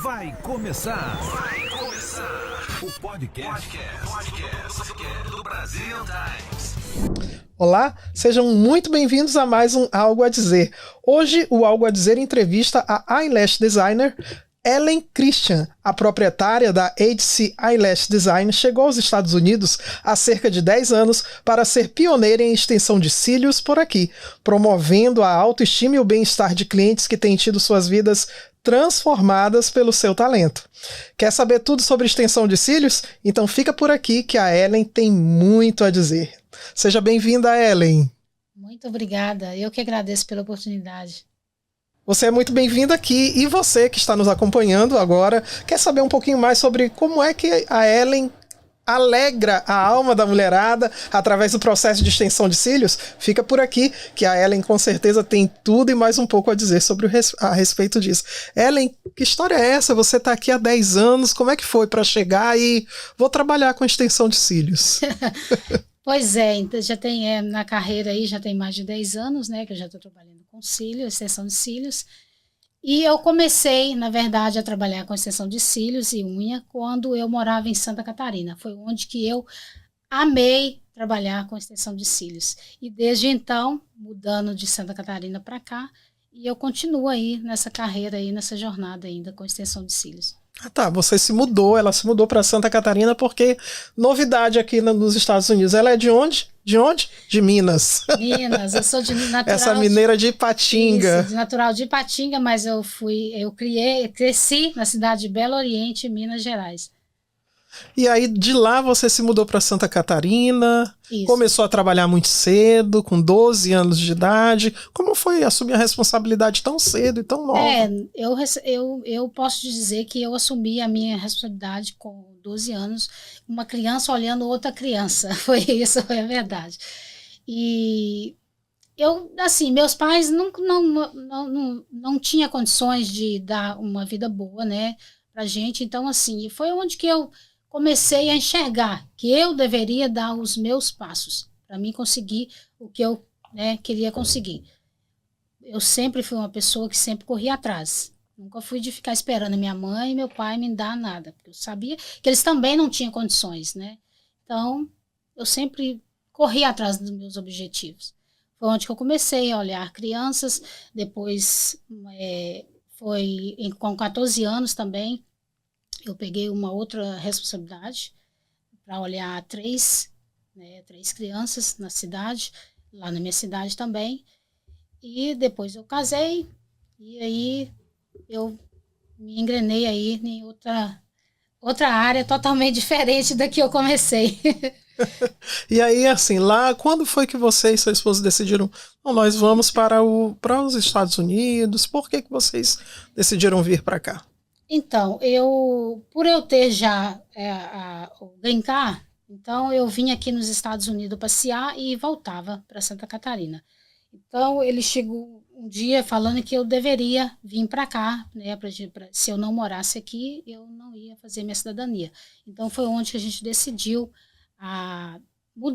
Vai começar o podcast do Brasil Times. Olá, sejam muito bem-vindos a mais um Algo a Dizer. Hoje o Algo a Dizer entrevista a eyelash designer Ellen Christian. A proprietária da HC Eyelash Design chegou aos Estados Unidos há cerca de 10 anos para ser pioneira em extensão de cílios por aqui, promovendo a autoestima e o bem-estar de clientes que têm tido suas vidas transformadas pelo seu talento. Quer saber tudo sobre extensão de cílios? Então fica por aqui que a Ellen tem muito a dizer. Seja bem-vinda, Ellen. Muito obrigada. Eu que agradeço pela oportunidade. Você é muito bem-vinda aqui e você que está nos acompanhando agora quer saber um pouquinho mais sobre como é que a Ellen alegra a alma da mulherada através do processo de extensão de cílios? Fica por aqui que a Ellen com certeza tem tudo e mais um pouco a dizer sobre a respeito disso. Ellen, que história é essa? Você está aqui há 10 anos, como é que foi para chegar e vou trabalhar com extensão de cílios? Pois é, já tem na carreira aí, já tem mais de 10 anos, né, que eu já estou trabalhando com cílios, extensão de cílios. E eu comecei, na verdade, a trabalhar com extensão de cílios e unha quando eu morava em Santa Catarina. Foi onde que eu amei trabalhar com extensão de cílios. E desde então, mudando de Santa Catarina para cá, e eu continuo aí nessa carreira aí, nessa jornada ainda com extensão de cílios. Ah, tá, você se mudou, ela se mudou para Santa Catarina porque novidade aqui nos Estados Unidos. Ela é de onde? De onde? De Minas. Minas, eu sou de natural. Essa mineira de Ipatinga. Isso, de natural de Ipatinga, mas eu cresci na cidade de Belo Oriente, Minas Gerais. E aí de lá você se mudou para Santa Catarina, Isso. Começou a trabalhar muito cedo, com 12 anos de idade. Como foi assumir a responsabilidade tão cedo e tão nova? Eu posso dizer que eu assumi a minha responsabilidade com 12 anos, uma criança olhando outra criança. Foi isso, foi a verdade. E eu, assim, meus pais não tinham condições de dar uma vida boa, né, pra gente. Então, assim, foi onde que eu comecei a enxergar que eu deveria dar os meus passos para mim conseguir o que eu, né, queria conseguir. Eu sempre fui uma pessoa que sempre corria atrás. Nunca fui de ficar esperando minha mãe e meu pai me dar nada, porque eu sabia que eles também não tinham condições, né? Então, eu sempre corri atrás dos meus objetivos. Foi onde que eu comecei a olhar crianças, depois com 14 anos também, eu peguei uma outra responsabilidade para olhar três crianças na cidade, lá na minha cidade também. E depois eu casei e aí eu me engrenei aí em outra área totalmente diferente da que eu comecei. E aí, assim, lá, quando foi que você e sua esposa decidiram, nós vamos para os Estados Unidos? Por que vocês decidiram vir para cá? Então, por eu ter já o Green Card, então eu vim aqui nos Estados Unidos passear e voltava para Santa Catarina. Então, ele chegou um dia falando que eu deveria vir para cá, né, se eu não morasse aqui, eu não ia fazer minha cidadania. Então, foi onde que a gente decidiu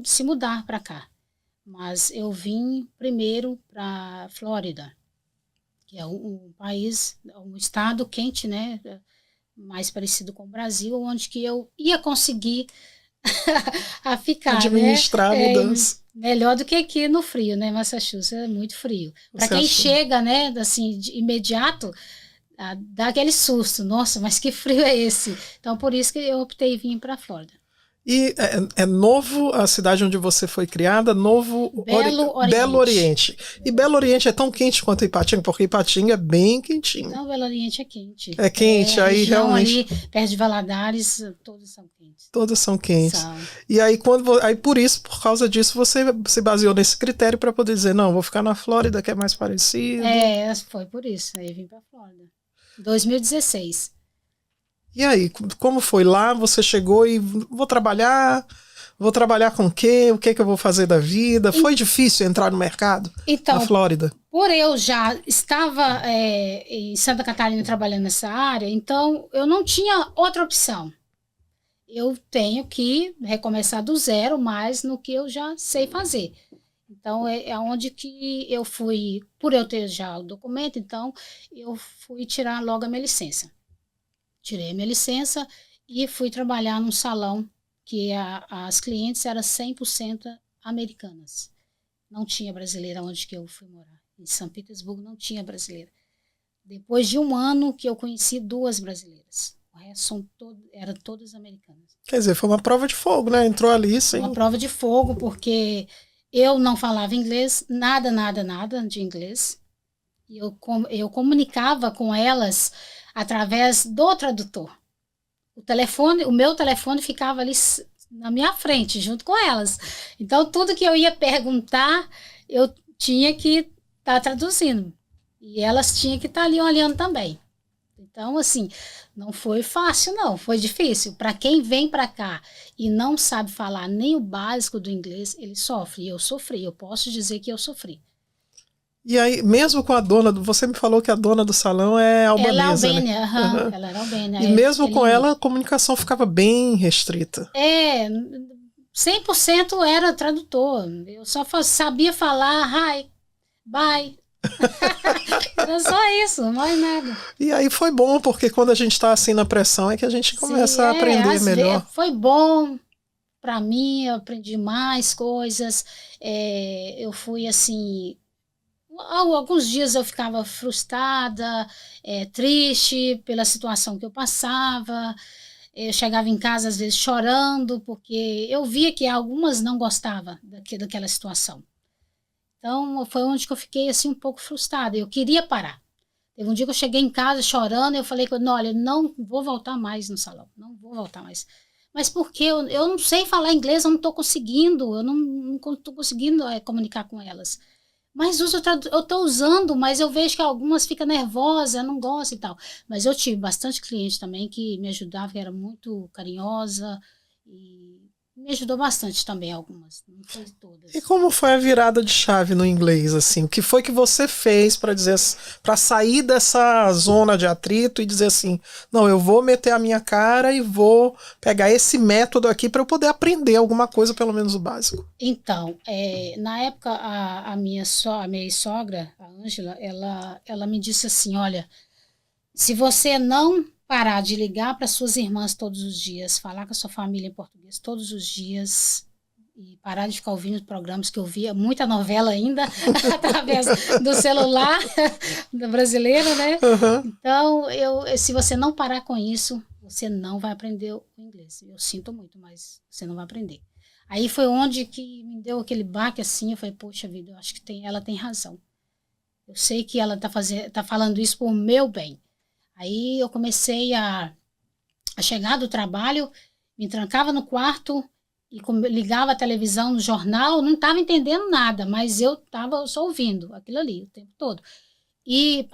se mudar para cá. Mas eu vim primeiro para Flórida, que é um país, um estado quente, né, mais parecido com o Brasil, onde que eu ia conseguir a ficar, administrar né? a mudança. Melhor do que aqui no frio, né? Massachusetts é muito frio. Para quem chega, né, assim, de imediato, dá aquele susto. Nossa, mas que frio é esse? Então, por isso que eu optei em vir para a Flórida. E é novo a cidade onde você foi criada, Belo Oriente. E Belo Oriente é tão quente quanto Ipatinga, porque Ipatinga é bem quentinho. Não, Belo Oriente é quente. É quente, aí realmente. Ali, perto de Valadares, todas são quentes. Todas são quentes. E aí, por causa disso, você se baseou nesse critério para poder dizer, não, vou ficar na Flórida, que é mais parecido. Foi por isso. Aí vim para a Flórida. 2016. E aí, como foi lá? Você chegou e vou trabalhar com o quê? O que eu vou fazer da vida? Foi difícil entrar no mercado na Flórida? Por eu já estava em Santa Catarina trabalhando nessa área, então eu não tinha outra opção. Eu tenho que recomeçar do zero, mas no que eu já sei fazer. Então, é onde que eu fui, por eu ter já o documento, então eu fui tirar logo a minha licença. tirei minha licença e fui trabalhar num salão que as clientes eram 100% americanas. Não tinha brasileira onde que eu fui morar. Em São Petersburgo não tinha brasileira. Depois de um ano que eu conheci 2 brasileiras. O resto eram todas americanas. Quer dizer, foi uma prova de fogo, né? Entrou ali sem... Uma prova de fogo, porque eu não falava inglês, nada de inglês. E eu comunicava com elas através do tradutor. O meu telefone ficava ali na minha frente, junto com elas. Então, tudo que eu ia perguntar, eu tinha que estar traduzindo. E elas tinham que estar ali olhando também. Então, assim, não foi fácil, não. Foi difícil. Para quem vem para cá e não sabe falar nem o básico do inglês, ele sofre. E eu sofri. Eu posso dizer que eu sofri. E aí, mesmo com a dona, você me falou que a dona do salão é albanesa, ela é albânia, né? Uhum. Ela era albânia. E mesmo com ela, a comunicação ficava bem restrita. 100% era tradutor. Eu só sabia falar hi, bye. Era só isso, mais nada. E aí foi bom, porque quando a gente está assim na pressão é que a gente começa a aprender melhor. Foi bom para mim, eu aprendi mais coisas. Eu fui assim... Alguns dias eu ficava frustrada, triste pela situação que eu passava. Eu chegava em casa, às vezes, chorando, porque eu via que algumas não gostavam daquela situação. Então, foi onde que eu fiquei assim, um pouco frustrada. Eu queria parar. Teve um dia que eu cheguei em casa chorando e eu falei, olha, não vou voltar mais no salão. Não vou voltar mais. Mas por quê? Eu não sei falar inglês, eu não estou conseguindo. Eu não estou conseguindo comunicar com elas. Mas eu estou usando, mas eu vejo que algumas ficam nervosas, não gostam e tal. Mas eu tive bastante cliente também que me ajudava, que era muito carinhosa e me ajudou bastante também algumas, não foi todas. E como foi a virada de chave no inglês, assim? O que foi que você fez para sair dessa zona de atrito e dizer assim, não, eu vou meter a minha cara e vou pegar esse método aqui para eu poder aprender alguma coisa, pelo menos o básico? Então, na época, a minha ex-sogra, a Ângela, ela me disse assim, olha, se você não parar de ligar para suas irmãs todos os dias, falar com a sua família em português todos os dias e parar de ficar ouvindo programas que eu via, muita novela ainda, através do celular do brasileiro, né? Uhum. Então, se você não parar com isso, você não vai aprender o inglês. Eu sinto muito, mas você não vai aprender. Aí foi onde que me deu aquele baque assim, eu falei, poxa vida, eu acho que ela tem razão. Eu sei que ela tá falando isso por meu bem. Aí eu comecei a chegar do trabalho, me trancava no quarto e ligava a televisão no jornal, não estava entendendo nada, mas eu estava só ouvindo aquilo ali o tempo todo. E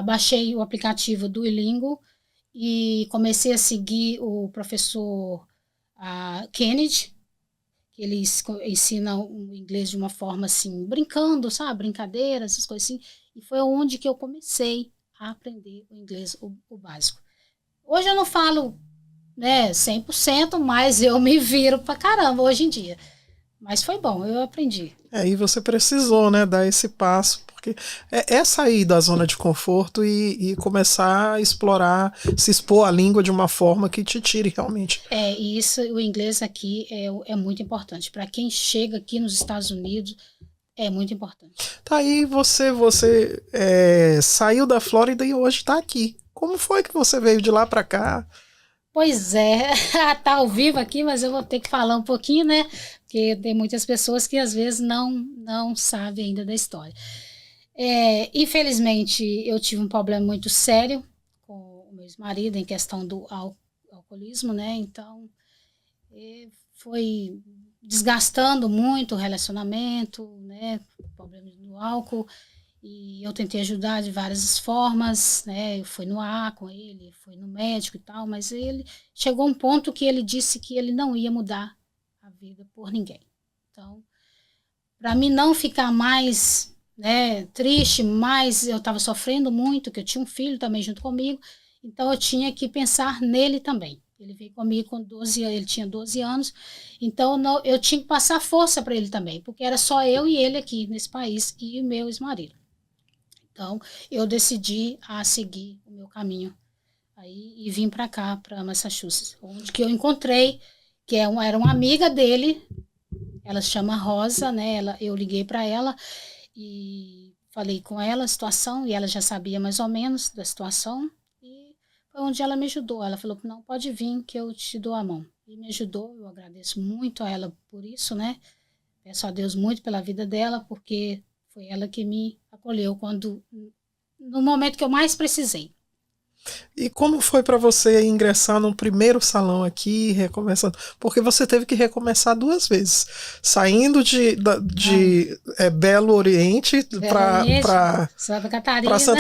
baixei o aplicativo do Duolingo e comecei a seguir o professor Kennedy, que ele ensina o inglês de uma forma assim, brincando, sabe? Brincadeira, essas coisas assim. E foi onde que eu comecei a aprender o inglês, o básico. Hoje eu não falo 100%, mas eu me viro pra caramba hoje em dia. Mas foi bom, eu aprendi. E você precisou, né, dar esse passo, porque é sair da zona de conforto e começar a explorar, se expor à língua de uma forma que te tire realmente. E isso, o inglês aqui é muito importante. Para quem chega aqui nos Estados Unidos, é muito importante. Tá aí, você saiu da Flórida e hoje está aqui. Como foi que você veio de lá para cá? Pois é, tá ao vivo aqui, mas eu vou ter que falar um pouquinho, né? Porque tem muitas pessoas que às vezes não sabem ainda da história. Infelizmente, eu tive um problema muito sério com o meu ex-marido em questão do alcoolismo, né? Então, foi desgastando muito o relacionamento, né? Problemas do álcool. E eu tentei ajudar de várias formas, né? Eu fui no ar com ele, fui no médico e tal, mas ele chegou a um ponto que ele disse que ele não ia mudar a vida por ninguém. Então, para mim não ficar mais triste, mas eu estava sofrendo muito, que eu tinha um filho também junto comigo, então eu tinha que pensar nele também. Ele veio comigo com 12 anos, ele tinha 12 anos, então eu tinha que passar força para ele também, porque era só eu e ele aqui nesse país e o meu ex-marido. Então, eu decidi a seguir o meu caminho aí e vim para cá, para Massachusetts, onde que eu encontrei, que era uma amiga dele, ela se chama Rosa, né? Eu liguei para ela e falei com ela a situação, e ela já sabia mais ou menos da situação, e foi onde ela me ajudou. Ela falou, não, pode vir que eu te dou a mão. E me ajudou, eu agradeço muito a ela por isso, né? Peço a Deus muito pela vida dela, porque foi ela que me acolheu no momento que eu mais precisei. E como foi para você ingressar no primeiro salão aqui, recomeçando? Porque você teve que recomeçar 2 vezes. Saindo de Belo Oriente para Santa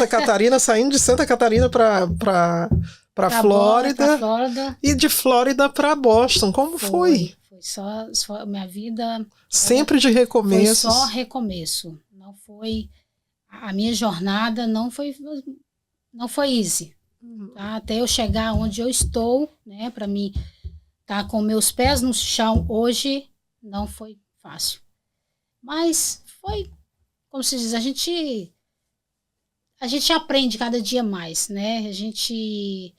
Catarina, saindo de Santa Catarina para Flórida, e de Flórida para Boston. Como foi? Foi só minha vida. Sempre de recomeços. Foi só recomeço. Não foi. A minha jornada não foi easy. Tá? Até eu chegar onde eu estou, né, para mim estar com meus pés no chão hoje, não foi fácil. Mas foi, como se diz, a gente aprende cada dia mais, né? A gente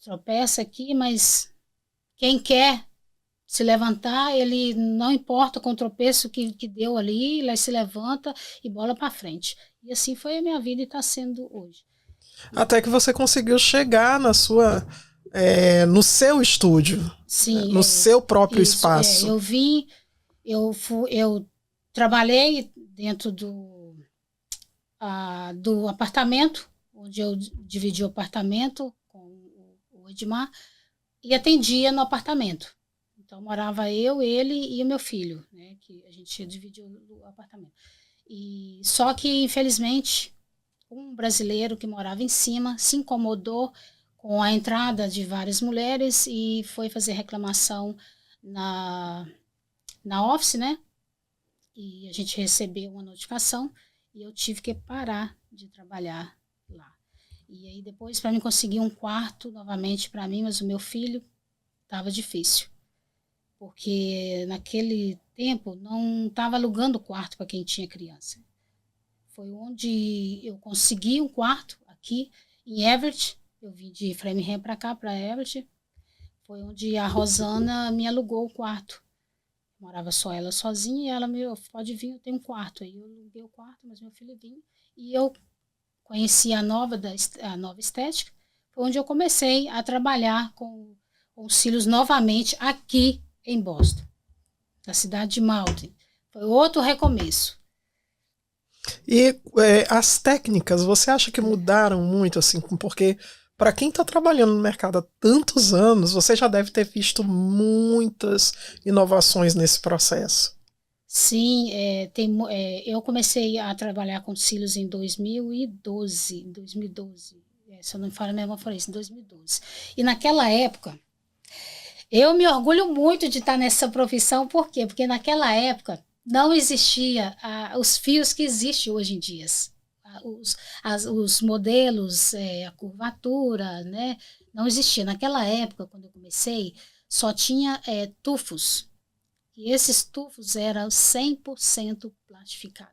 tropeça aqui, mas quem quer se levantar, ele não importa com o tropeço que deu ali, ele se levanta e bola para frente. E assim foi a minha vida e está sendo hoje. Até que você conseguiu chegar no seu estúdio. Sim, no seu próprio espaço. Eu trabalhei dentro do apartamento, onde eu dividi o apartamento com o Edmar, e atendia no apartamento. Então morava eu, ele e o meu filho, né, que a gente dividiu o apartamento. E só que, infelizmente, um brasileiro que morava em cima se incomodou com a entrada de várias mulheres e foi fazer reclamação na office, né? E a gente recebeu uma notificação e eu tive que parar de trabalhar lá. E aí depois, para mim conseguir um quarto novamente para mim, mas o meu filho, estava difícil. Porque naquele tempo não estava alugando quarto para quem tinha criança. Foi onde eu consegui um quarto aqui em Everett. Eu vim de Framingham para cá, para Everett. Foi onde a Rosana me alugou o quarto. Morava só ela sozinha e ela me falou, pode vir, eu tenho um quarto. Aí eu aluguei o quarto, mas meu filho vinha. E eu conheci a nova estética. Foi onde eu comecei a trabalhar com os cílios novamente aqui em Boston, na cidade de Malden. Foi outro recomeço. E as técnicas, você acha que mudaram muito, assim, porque para quem está trabalhando no mercado há tantos anos, você já deve ter visto muitas inovações nesse processo. Sim, eu comecei a trabalhar com cílios em 2012, se eu não me falho a memória, foi isso, em 2012. E naquela época, eu me orgulho muito de estar nessa profissão, por quê? Porque naquela época não existia os fios que existem hoje em dia. Os modelos, a curvatura, né? Não existia. Naquela época, quando eu comecei, só tinha tufos. E esses tufos eram 100% plastificado.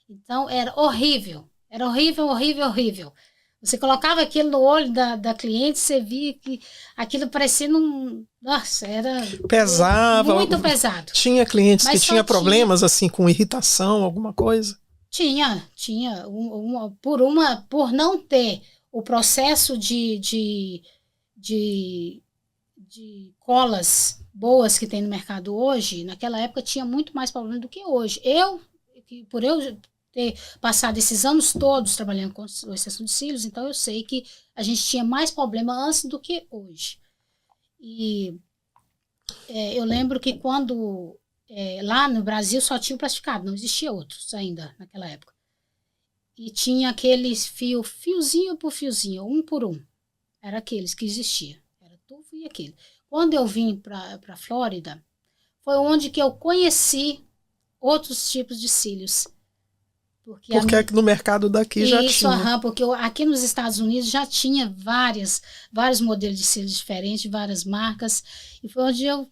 Então, era horrível. Era horrível, horrível, horrível. Você colocava aquilo no olho da cliente, você via que aquilo parecia Nossa, era pesava, muito pesado. Tinha clientes que tinham problemas assim com irritação, alguma coisa? Tinha. Por não ter o processo de colas boas que tem no mercado hoje, naquela época tinha muito mais problema do que hoje. Por eu ter passado esses anos todos trabalhando com extensão de cílios, então eu sei que a gente tinha mais problema antes do que hoje. E eu lembro que quando lá no Brasil só tinha o plastificado, não existia outros ainda naquela época. E tinha aqueles fiozinho por fiozinho, um por um. Era aqueles que existiam. Era tufo e aquele. Quando eu vim para a Flórida, foi onde que eu conheci outros tipos de cílios. Porque no mercado daqui já tinha. Porque aqui nos Estados Unidos já tinha vários modelos de cílios diferentes, várias marcas. E foi onde eu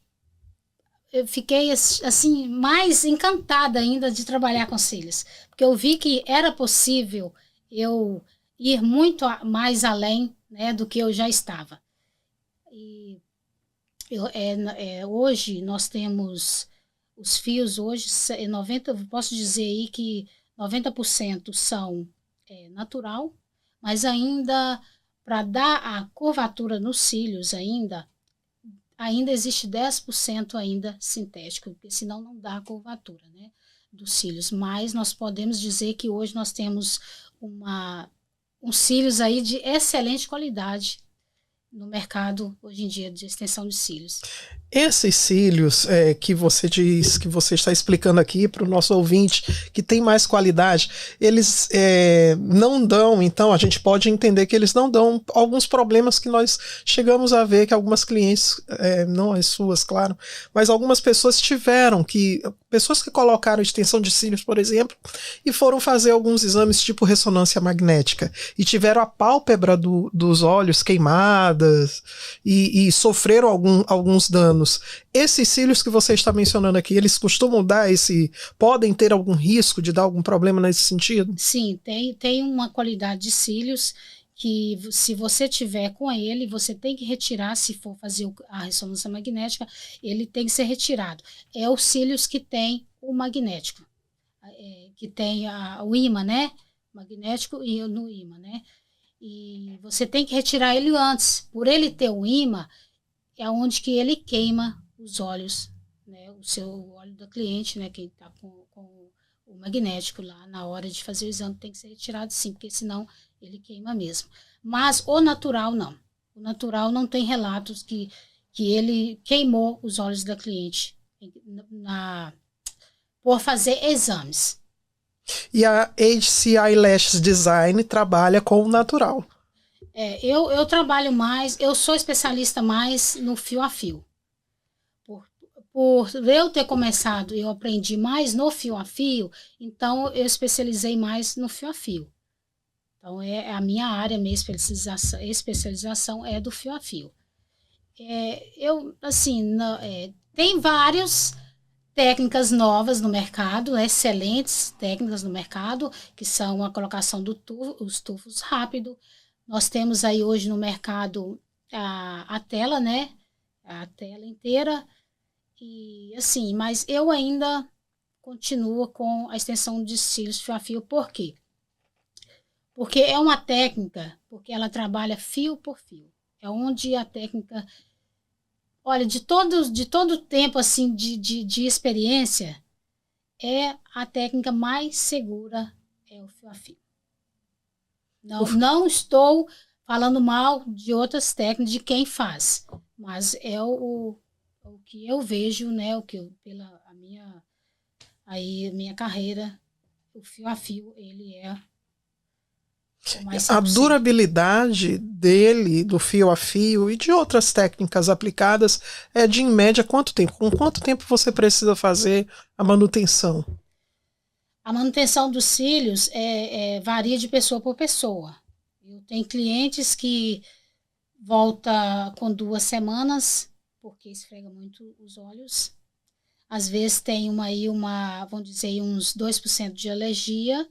fiquei assim, mais encantada ainda de trabalhar com cílios. Porque eu vi que era possível eu ir muito mais além, né, do que eu já estava. E hoje nós temos os fios, hoje 90, posso dizer aí que 90% são natural, mas ainda para dar a curvatura nos cílios ainda existe 10% ainda sintético, porque senão não dá a curvatura, né, dos cílios. Mas nós podemos dizer que hoje nós temos uns cílios aí de excelente qualidade no mercado hoje em dia de extensão de cílios. Esses cílios que você diz, que você está explicando aqui para o nosso ouvinte, que tem mais qualidade, eles não dão, então a gente pode entender que eles não dão alguns problemas que nós chegamos a ver que algumas clientes, não as suas, claro, mas algumas pessoas tiveram, pessoas que colocaram extensão de cílios, por exemplo, e foram fazer alguns exames tipo ressonância magnética, e tiveram a pálpebra dos olhos queimadas, e sofreram alguns danos. Esses cílios que você está mencionando aqui, eles costumam podem ter algum risco de dar algum problema nesse sentido? Sim, tem uma qualidade de cílios que se você tiver com ele, você tem que retirar, se for fazer a ressonância magnética, ele tem que ser retirado. É os cílios que tem o magnético, que tem o ímã, né? Magnético e no ímã, né? E você tem que retirar ele antes. Por ele ter o ímã, é onde que ele queima os olhos, né? O seu olho da cliente, né? Quem está com o magnético lá, na hora de fazer o exame, tem que ser retirado sim, porque senão ele queima mesmo. Mas o natural não. O natural não tem relatos que ele queimou os olhos da cliente por fazer exames. E a HC Eyelash Design trabalha com o natural. Eu trabalho mais, eu sou especialista mais no fio a fio. Por eu ter começado, eu aprendi mais no fio a fio, então eu especializei mais no fio a fio. Então, a minha área, minha especialização é do fio a fio. Tem várias técnicas novas no mercado, excelentes técnicas no mercado, que são a colocação os tufos rápido. Nós temos aí hoje no mercado a tela, né? A tela inteira. E assim, mas eu ainda continuo com a extensão de cílios fio a fio. Por quê? Porque é uma técnica, porque ela trabalha fio por fio. É onde a técnica... Olha, de todo tempo assim, de experiência, a técnica mais segura é o fio a fio. Não estou falando mal de outras técnicas, de quem faz, mas é o que eu vejo, né? Pela minha carreira, o fio a fio, ele é o mais a durabilidade dele, do fio a fio e de outras técnicas aplicadas é de, em média, quanto tempo? Com quanto tempo você precisa fazer a manutenção? A manutenção dos cílios varia de pessoa por pessoa. Eu tenho clientes que volta com 2 semanas, porque esfrega muito os olhos. Às vezes tem vamos dizer, uns 2% de alergia,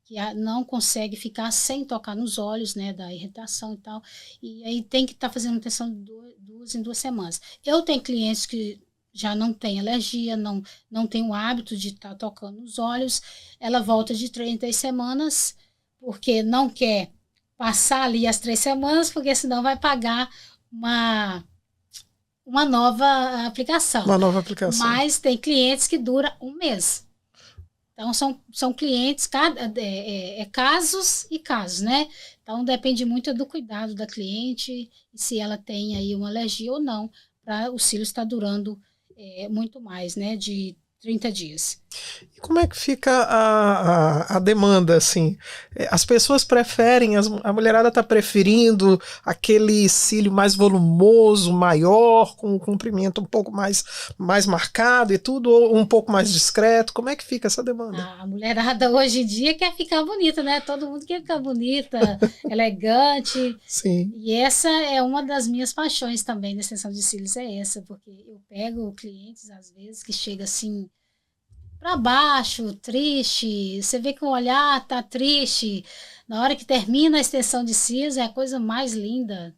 que não consegue ficar sem tocar nos olhos, né, da irritação e tal. E aí tem que estar fazendo manutenção de 2 semanas. Eu tenho clientes que já não tem alergia, não tem o hábito de estar tocando nos olhos. Ela volta de 3 em 3 semanas, porque não quer passar ali as 3 semanas, porque senão vai pagar uma nova aplicação. Uma nova aplicação. Mas tem clientes que dura 1 mês. Então, são clientes, casos e casos, né? Então, depende muito do cuidado da cliente, e se ela tem aí uma alergia ou não, para o cílio estar durando muito mais, né? De 30 dias. E como é que fica a demanda, assim? As pessoas preferem, a mulherada está preferindo aquele cílio mais volumoso, maior, com um comprimento um pouco mais marcado e tudo, ou um pouco mais discreto? Como é que fica essa demanda? A mulherada hoje em dia quer ficar bonita, né? Todo mundo quer ficar bonita, elegante. Sim. E essa é uma das minhas paixões também na extensão de cílios, porque eu pego clientes, às vezes, que chega assim, para baixo, triste. Você vê que o olhar tá triste. Na hora que termina a extensão de cílios, é a coisa mais linda.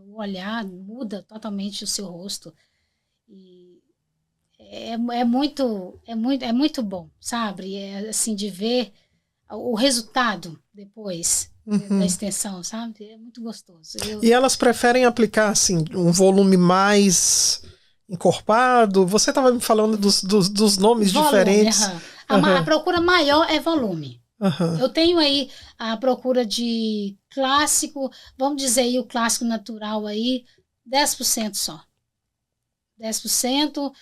O olhar muda totalmente o seu rosto. E é muito bom, sabe? É assim, de ver o resultado depois da extensão, sabe? É muito gostoso. E elas preferem aplicar, assim, um volume mais encorpado? Você estava me falando dos nomes volume, diferentes. A procura maior é volume. Eu tenho aí a procura de clássico, vamos dizer aí o clássico natural aí, 10% só. 10%,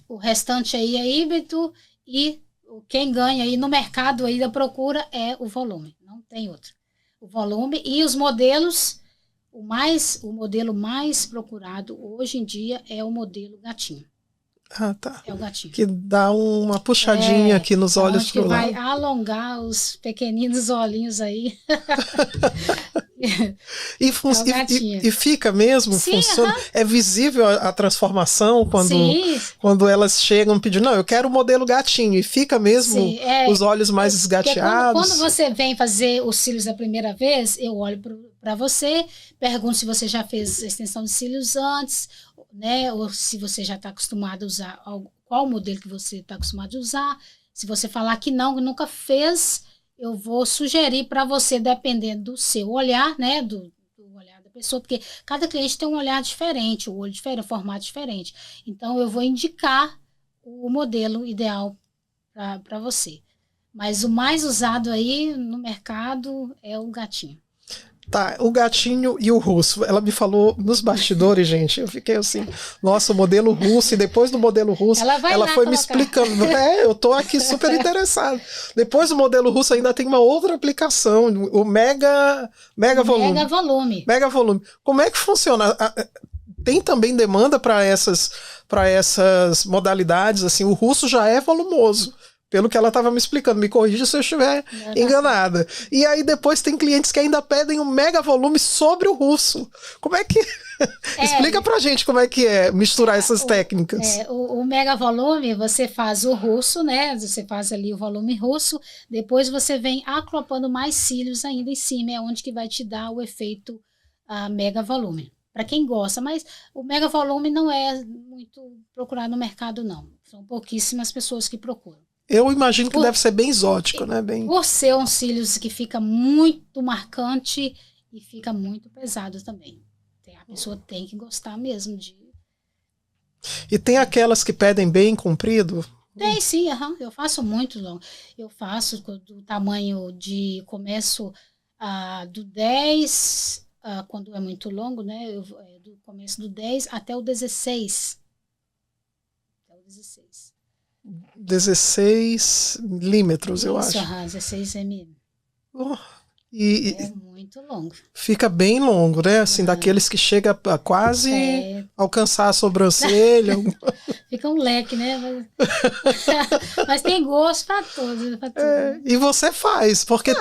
o restante aí é híbrido e quem ganha aí no mercado aí da procura é o volume, não tem outro. O volume e os modelos, o modelo mais procurado hoje em dia é o modelo gatinho. Ah, tá. É o gatinho. Que dá uma puxadinha aqui nos olhos pro lado. Vai alongar os pequeninos olhinhos aí. E fica mesmo? Sim, funciona? É visível a transformação quando elas chegam pedindo, não, eu quero o modelo gatinho. E fica mesmo os olhos mais esgateados? Quando você vem fazer os cílios a primeira vez, eu olho para você, pergunto se você já fez extensão de cílios antes, né? Ou se você já está acostumado a usar, qual modelo que você está acostumado a usar. Se você falar que não, que nunca fez, eu vou sugerir para você, dependendo do seu olhar, né? Do olhar da pessoa, porque cada cliente tem um olhar diferente, o olho diferente, o formato diferente. Então, eu vou indicar o modelo ideal para você. Mas o mais usado aí no mercado é o gatinho. Tá, o gatinho e o russo. Ela me falou nos bastidores, gente. Eu fiquei assim, nossa, o modelo russo. E depois do modelo russo, ela foi me explicando. Eu tô aqui super interessado. Depois do modelo russo ainda tem uma outra aplicação, o mega volume. Mega volume. Como é que funciona? Tem também demanda para essas modalidades? Assim, o russo já é volumoso. Pelo que ela estava me explicando, me corrija se eu estiver enganada. E aí depois tem clientes que ainda pedem um mega volume sobre o russo. Como é que... Explica pra gente como é que é misturar essas técnicas. O mega volume, você faz o russo, né? Você faz ali o volume russo, depois você vem aclopando mais cílios ainda em cima, é onde que vai te dar o efeito mega volume. Para quem gosta, mas o mega volume não é muito procurado no mercado, não. São pouquíssimas pessoas que procuram. Eu imagino que deve ser bem exótico, né? Por ser um cílios que fica muito marcante e fica muito pesado também. A pessoa tem que gostar mesmo de... E tem aquelas que pedem bem comprido? Tem sim, eu faço muito longo. Eu faço do tamanho de começo do 10, quando é muito longo, né? Do começo do 10 até o 16. Até o 16. 16 milímetros, eu acho. 16 mm. É muito longo. Fica bem longo, né? Assim, daqueles que chega a quase alcançar a sobrancelha. Fica um leque, né? Mas tem gosto para tudo. E você faz, porque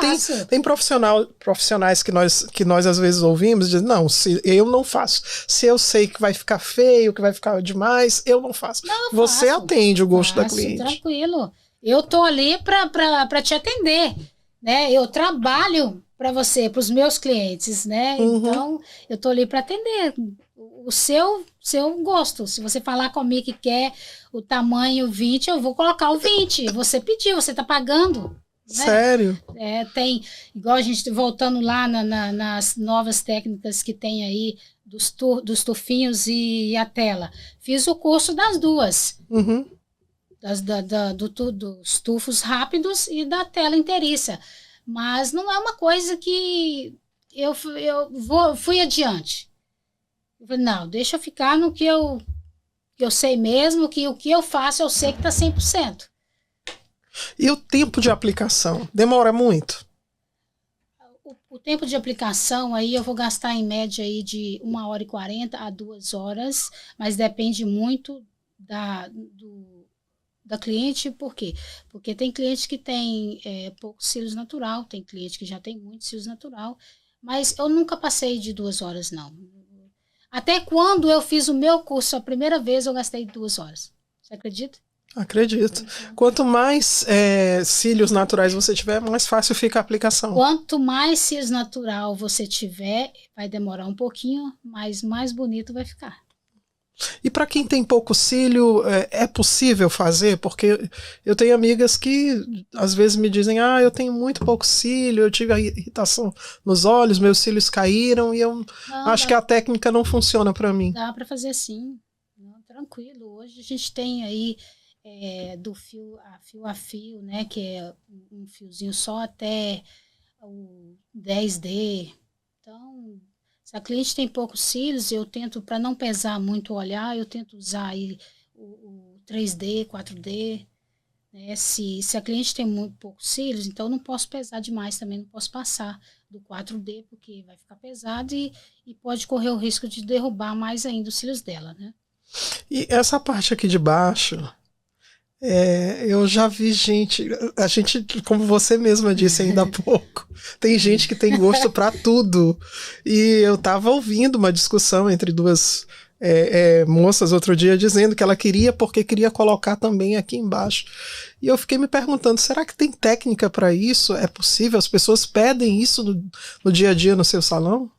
tem profissionais que nós às vezes ouvimos e dizem, não, eu não faço. Se eu sei que vai ficar feio, que vai ficar demais, eu não faço. Você atende o gosto da cliente. Tranquilo. Eu tô ali para te atender. Né? Eu trabalho para você, para os meus clientes, né? Então, eu tô ali para atender o seu gosto. Se você falar comigo que quer o tamanho 20, eu vou colocar o 20. Você pediu, você tá pagando. Né? Sério? Tem, igual a gente voltando lá nas novas técnicas que tem aí, dos tufinhos e a tela. Fiz o curso das duas. Dos tufos rápidos e da tela inteiriça. Mas não é uma coisa que eu fui adiante. Eu falei, não, deixa eu ficar no que eu sei mesmo, que o que eu faço eu sei que está 100%. E o tempo de aplicação? Demora muito? O tempo de aplicação aí eu vou gastar em média aí de 1h40 a 2 horas, mas depende muito da cliente. Por quê? Porque tem cliente que tem poucos cílios natural, tem cliente que já tem muitos cílios natural, mas eu nunca passei de 2 horas, não. Até quando eu fiz o meu curso a primeira vez, eu gastei 2 horas. Você acredita? Acredito. Quanto mais cílios naturais você tiver, mais fácil fica a aplicação. Quanto mais cílios natural você tiver, vai demorar um pouquinho, mas mais bonito vai ficar. E para quem tem pouco cílio, é possível fazer? Porque eu tenho amigas que às vezes me dizem, eu tenho muito pouco cílio, eu tive a irritação nos olhos, meus cílios caíram e eu acho que a técnica não funciona para mim. Dá para fazer sim, tranquilo. Hoje a gente tem aí do fio a fio, né, que é um fiozinho só até o 10D. Então, se a cliente tem poucos cílios, eu tento, para não pesar muito o olhar, eu tento usar aí o 3D, 4D. Né? Se a cliente tem muito poucos cílios, então eu não posso pesar demais também, não posso passar do 4D, porque vai ficar pesado e pode correr o risco de derrubar mais ainda os cílios dela, né? E essa parte aqui de baixo, eu já vi a gente, como você mesma disse ainda há pouco, tem gente que tem gosto para tudo. E eu tava ouvindo uma discussão entre duas moças outro dia dizendo que ela queria porque queria colocar também aqui embaixo. E eu fiquei me perguntando, será que tem técnica para isso? É possível? As pessoas pedem isso no dia a dia no seu salão?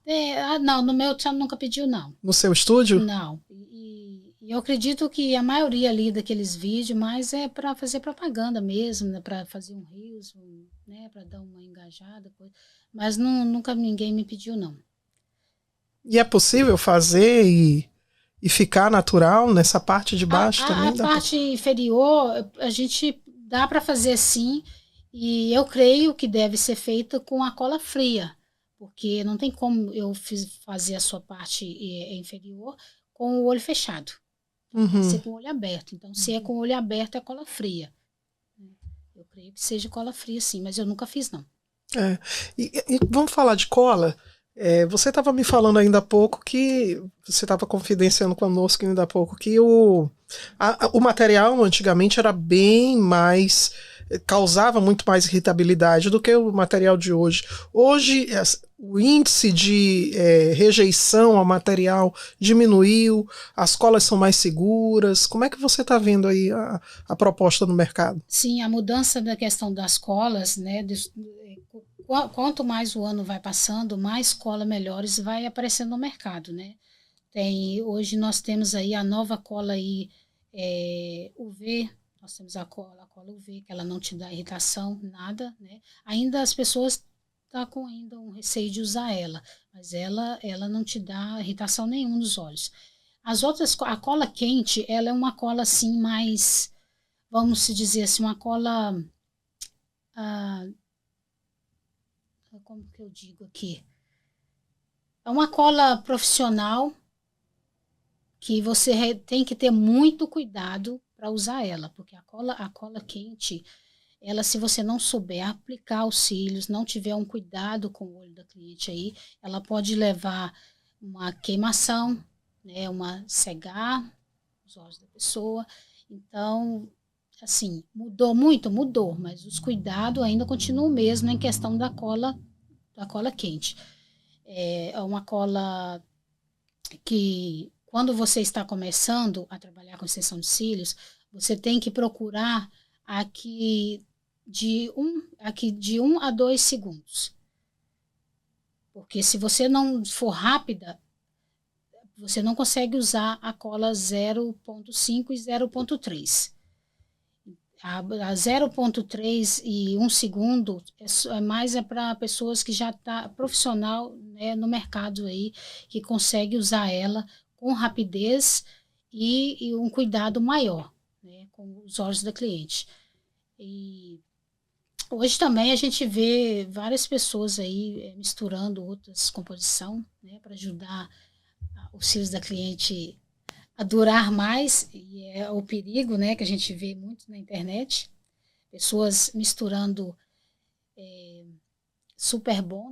Não, no meu nunca pediu, não. No seu estúdio? Não. E eu acredito que a maioria ali daqueles vídeos, mais é para fazer propaganda mesmo, né? Para fazer um reels, né? Para dar uma engajada, coisa. Mas nunca ninguém me pediu, não. E é possível fazer e ficar natural nessa parte de baixo também? A parte inferior, a gente dá para fazer sim, e eu creio que deve ser feita com a cola fria, porque não tem como eu fazer a sua parte inferior com o olho fechado. Tem que ser com o olho aberto. Então, se é com o olho aberto, é cola fria. Eu creio que seja cola fria, sim, mas eu nunca fiz, não. E vamos falar de cola? Você estava me falando ainda há pouco que você estava confidenciando conosco ainda há pouco que o material antigamente era bem mais, causava muito mais irritabilidade do que o material de hoje. Hoje o índice de rejeição ao material diminuiu, as colas são mais seguras. Como é que você está vendo aí a proposta no mercado? Sim, a mudança da questão das colas, né? Quanto mais o ano vai passando, mais cola melhores vai aparecendo no mercado, né? Hoje nós temos aí a nova cola aí, UV, nós temos a cola UV, que ela não te dá irritação, nada, né? Ainda as pessoas estão com ainda um receio de usar ela, mas ela não te dá irritação nenhuma nos olhos. As outras, a cola quente, ela é uma cola assim mais, vamos se dizer assim, uma cola... como que eu digo aqui? É uma cola profissional que você tem que ter muito cuidado para usar ela, porque a cola quente, ela, se você não souber aplicar os cílios, não tiver um cuidado com o olho da cliente aí, ela pode levar uma queimação, né, cegar os olhos da pessoa. Então, assim, mudou muito? Mudou, mas os cuidados ainda continuam o mesmo em questão da cola quente. É uma cola que, quando você está começando a trabalhar com extensão de cílios, você tem que procurar aqui de 1 a 2 segundos. Porque se você não for rápida, você não consegue usar a cola 0.5 e 0.3. A 0.3 e 1 segundo mais para pessoas que já tá profissional, né, no mercado aí, que consegue usar ela com rapidez e um cuidado maior, né, com os olhos da cliente. E hoje também a gente vê várias pessoas aí misturando outras composições, né, para ajudar os cílios da cliente a durar mais, e é o perigo, né, que a gente vê muito na internet, pessoas misturando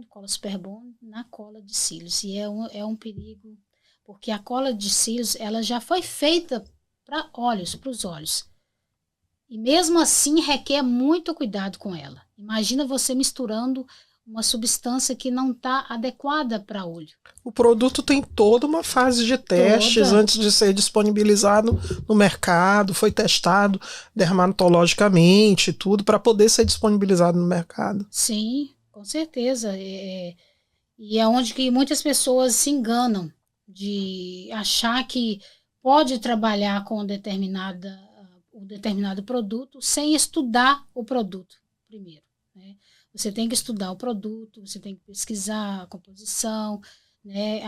cola super bond na cola de cílios, e é um perigo, porque a cola de cílios, ela já foi feita para os olhos, e mesmo assim requer muito cuidado com ela. Imagina você misturando uma substância que não está adequada para olho. O produto tem toda uma fase de testes antes de ser disponibilizado no mercado, foi testado dermatologicamente, tudo, para poder ser disponibilizado no mercado. Sim, com certeza. E é onde que muitas pessoas se enganam de achar que pode trabalhar com um determinado produto sem estudar o produto primeiro, né? Você tem que estudar o produto, você tem que pesquisar a composição, né?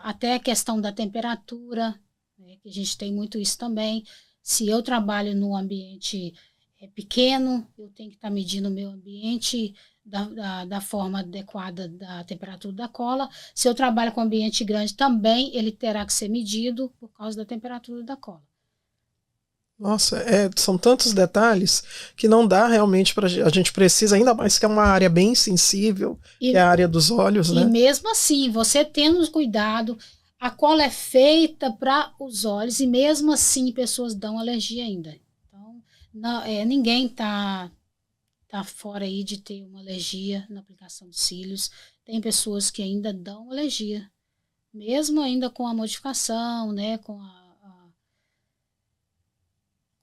Até a questão da temperatura, né? Que a gente tem muito isso também. Se eu trabalho num ambiente pequeno, eu tenho que estar medindo o meu ambiente da forma adequada da temperatura da cola. Se eu trabalho com ambiente grande também, ele terá que ser medido por causa da temperatura da cola. Nossa, são tantos detalhes que não dá realmente para a gente precisa, ainda mais que é uma área bem sensível, que é a área dos olhos, né? E mesmo assim, você tendo cuidado, a cola é feita para os olhos e mesmo assim pessoas dão alergia ainda. Então, ninguém tá fora aí de ter uma alergia na aplicação de cílios. Tem pessoas que ainda dão alergia, mesmo ainda com a modificação, né, com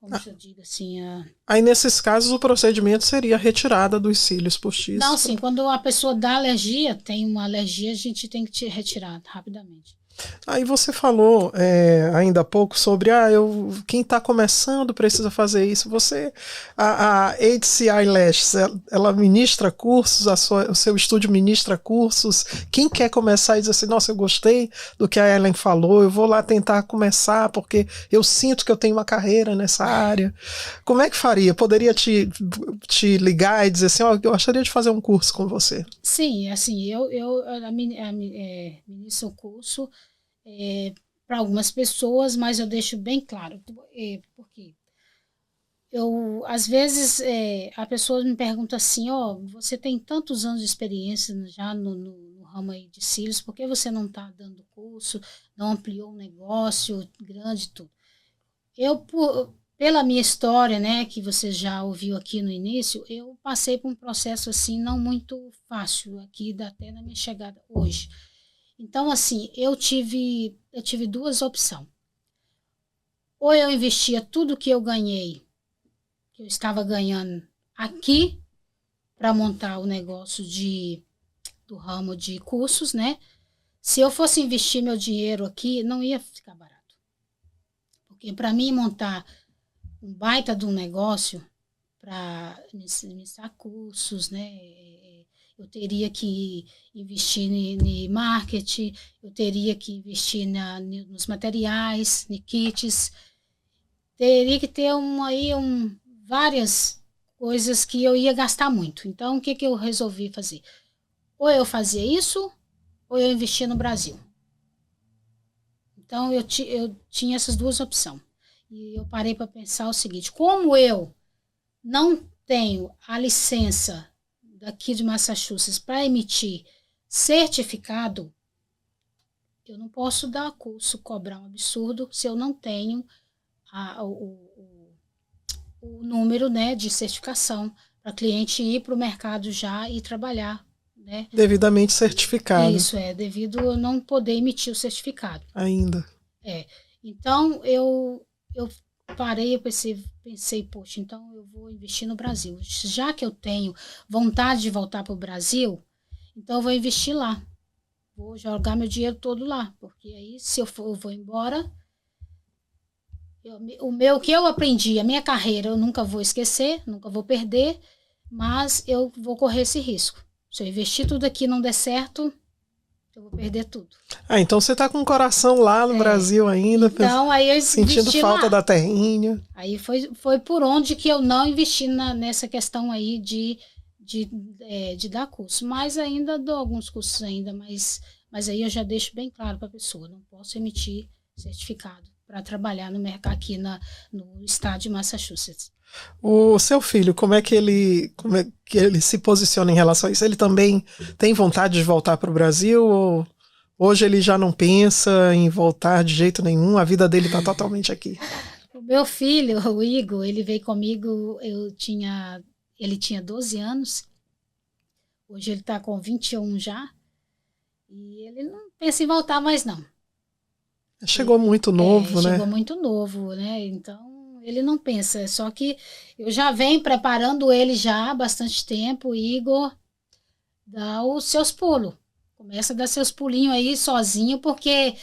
como eu digo assim... Aí, nesses casos, o procedimento seria a retirada dos cílios postiços. Não, sim, quando a pessoa dá alergia, tem uma alergia, a gente tem que retirar rapidamente. Aí você falou ainda há pouco sobre quem está começando precisa fazer isso. A ADC Eyelashes, ela ministra cursos, o seu estúdio ministra cursos. Quem quer começar e diz assim, nossa, eu gostei do que a Ellen falou, eu vou lá tentar começar porque eu sinto que eu tenho uma carreira nessa área. Como é que faria? Poderia te ligar e dizer assim, eu gostaria de fazer um curso com você. Sim, assim, eu ministro o curso para algumas pessoas, mas eu deixo bem claro, porque às vezes a pessoa me pergunta assim, você tem tantos anos de experiência já no ramo aí de cílios, por que você não está dando curso, não ampliou um negócio grande e tudo? Pela minha história, né, que você já ouviu aqui no início, eu passei por um processo assim não muito fácil aqui até na minha chegada hoje. Então, assim, eu tive duas opções. Ou eu investia tudo que eu ganhei, que eu estava ganhando aqui, para montar o negócio do ramo de cursos, né? Se eu fosse investir meu dinheiro aqui, não ia ficar barato. Porque para mim montar um baita de um negócio para iniciar cursos, né? Eu teria que investir em marketing, eu teria que investir nos materiais, em kits, teria que ter várias coisas que eu ia gastar muito. Então, o que eu resolvi fazer? Ou eu fazia isso, ou eu investia no Brasil. Então, eu tinha essas duas opções. E eu parei para pensar o seguinte, como eu não tenho a licença daqui de Massachusetts para emitir certificado, eu não posso dar curso, cobrar um absurdo se eu não tenho o número, né, de certificação para cliente ir para o mercado já e trabalhar, né? Devidamente certificado. Isso, devido a eu não poder emitir o certificado. Ainda. Então, eu parei, eu pensei, poxa, então eu vou investir no Brasil. Já que eu tenho vontade de voltar para o Brasil, então eu vou investir lá. Vou jogar meu dinheiro todo lá, porque aí se eu vou embora, o que eu aprendi, a minha carreira, eu nunca vou esquecer, nunca vou perder, mas eu vou correr esse risco. Se eu investir tudo aqui e não der certo, eu vou perder tudo. Então você está com o coração lá no Brasil ainda, então, aí eu sentindo falta da terrinha. Aí foi por onde que eu não investi nessa questão aí de dar curso. Mas ainda dou alguns cursos ainda, mas aí eu já deixo bem claro para a pessoa, não posso emitir certificado para trabalhar no mercado aqui no estado de Massachusetts. O seu filho, como é que ele se posiciona em relação a isso? Ele também tem vontade de voltar para o Brasil ou hoje ele já não pensa em voltar de jeito nenhum? A vida dele está totalmente aqui. O meu filho, o Igor, ele veio comigo, ele tinha 12 anos. Hoje ele está com 21 já. E ele não pensa em voltar mais, não. Chegou muito novo, né? Chegou muito novo, né? Então, ele não pensa. Só que eu já venho preparando ele já há bastante tempo. Igor, dá os seus pulos. Começa a dar seus pulinhos aí sozinho, porque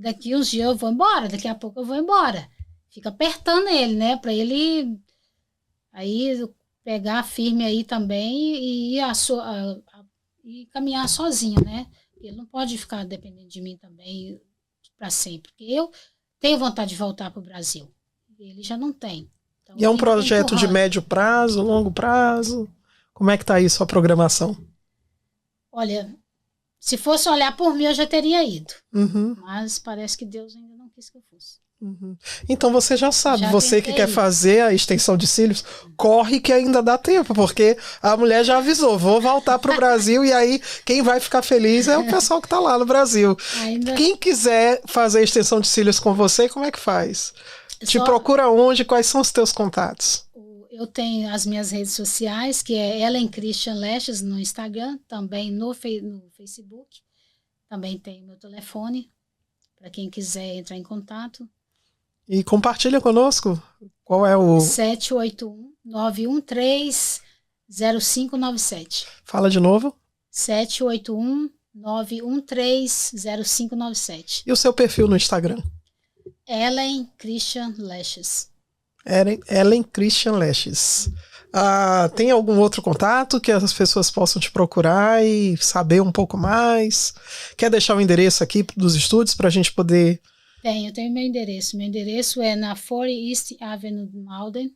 daqui uns dias eu vou embora, daqui a pouco eu vou embora. Fica apertando ele, né? Para ele aí pegar firme aí também e caminhar sozinho, né? Ele não pode ficar dependendo de mim também para sempre. Porque eu tenho vontade de voltar para o Brasil. Ele já não tem. Então, E é um projeto de médio prazo, longo prazo? Como é que tá aí sua programação? Olha, se fosse olhar por mim, eu já teria ido. Uhum. Mas parece que Deus ainda não quis que eu fosse. Uhum. Então você já sabe, você que quer ir. fazer a extensão de cílios, corre que ainda dá tempo, porque a mulher já avisou, vou voltar para o Brasil e aí quem vai ficar feliz é o pessoal que está lá no Brasil. Quem quiser fazer a extensão de cílios com você, como é que faz? Te procura onde? Quais são os teus contatos? Eu tenho as minhas redes sociais, que é Ellen Christian Lashes no Instagram, também no Facebook. Também tem meu telefone, para quem quiser entrar em contato. E compartilha conosco. Qual é o... 781-913-0597. Fala de novo. 781-913-0597. E o seu perfil no Instagram? Ellen Christian Lashes. Ellen Christian Lashes. Tem algum outro contato que as pessoas possam te procurar e saber um pouco mais? Quer deixar o endereço aqui dos estúdios para a gente poder... Eu tenho meu endereço. Meu endereço é na 40 East Avenue, Malden.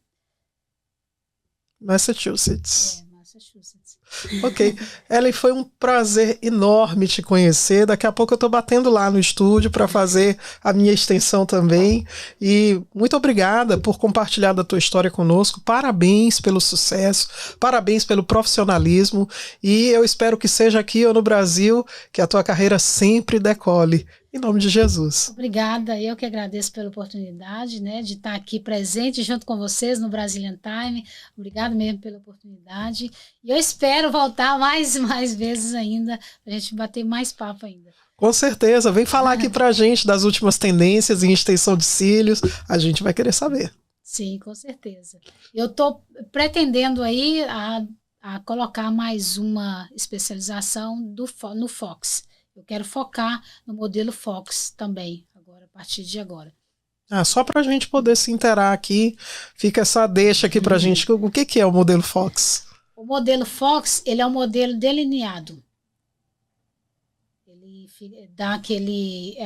Massachusetts. Massachusetts. Ok. Ellen, foi um prazer enorme te conhecer. Daqui a pouco eu estou batendo lá no estúdio para fazer a minha extensão também. E muito obrigada por compartilhar da tua história conosco. Parabéns pelo sucesso, parabéns pelo profissionalismo. E eu espero que seja aqui ou no Brasil que a tua carreira sempre decole. Em nome de Jesus. Obrigada, eu que agradeço pela oportunidade, né, de estar aqui presente junto com vocês no Brazilian Time. Obrigado mesmo pela oportunidade. E eu espero voltar mais vezes ainda, para a gente bater mais papo ainda. Com certeza. Vem falar aqui pra gente das últimas tendências em extensão de cílios. A gente vai querer saber. Sim, com certeza. Eu estou pretendendo aí a colocar mais uma especialização no Fox. Eu quero focar no modelo Fox também, agora, a partir de agora. Só para a gente poder se inteirar aqui, fica essa deixa aqui para a gente. O que é o modelo Fox? O modelo Fox, ele é um modelo delineado. Ele dá aquele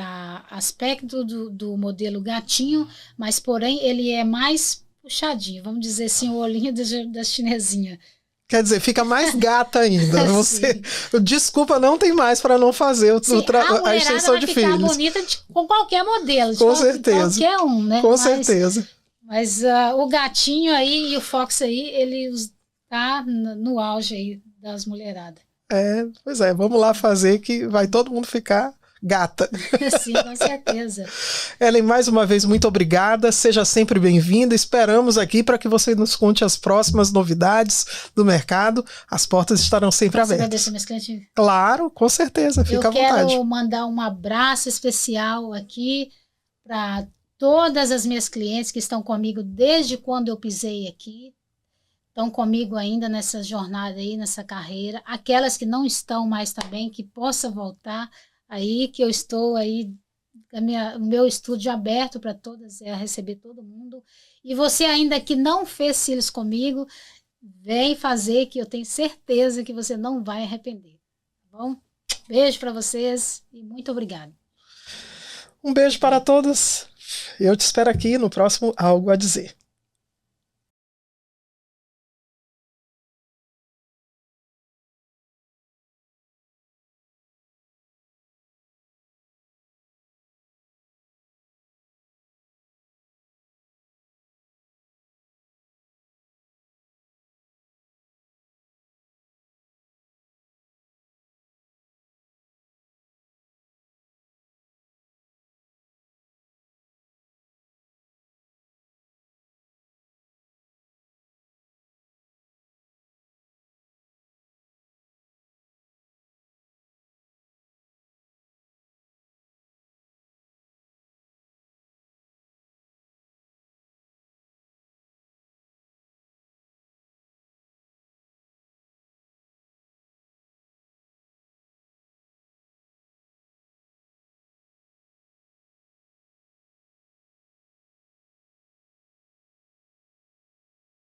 aspecto do modelo gatinho, mas porém ele é mais puxadinho, vamos dizer assim, o olhinho da chinesinha. Quer dizer, fica mais gata ainda. Você, desculpa, não tem mais para não fazer a extensão de filhos. A mulherada vai ficar bonita com qualquer modelo. Com certeza. Qualquer um, né? Com certeza. Mas o gatinho aí e o Fox aí, ele tá no auge aí das mulheradas. Pois é, vamos lá fazer que vai todo mundo ficar gata. Sim, com certeza. Ellen, mais uma vez, muito obrigada. Seja sempre bem-vinda. Esperamos aqui para que você nos conte as próximas novidades do mercado. As portas estarão sempre abertas. Agradecer meus clientes. Claro, com certeza. Fica à vontade. Eu quero mandar um abraço especial aqui para todas as minhas clientes que estão comigo desde quando eu pisei aqui. Estão comigo ainda nessa jornada aí, nessa carreira. Aquelas que não estão mais também, que possa voltar. Aí que eu estou aí, o meu estúdio aberto para todas, receber todo mundo. E você ainda que não fez cílios comigo, vem fazer, que eu tenho certeza que você não vai arrepender. Tá bom? Beijo para vocês e muito obrigada. Um beijo para todas. Eu te espero aqui no próximo Algo a Dizer.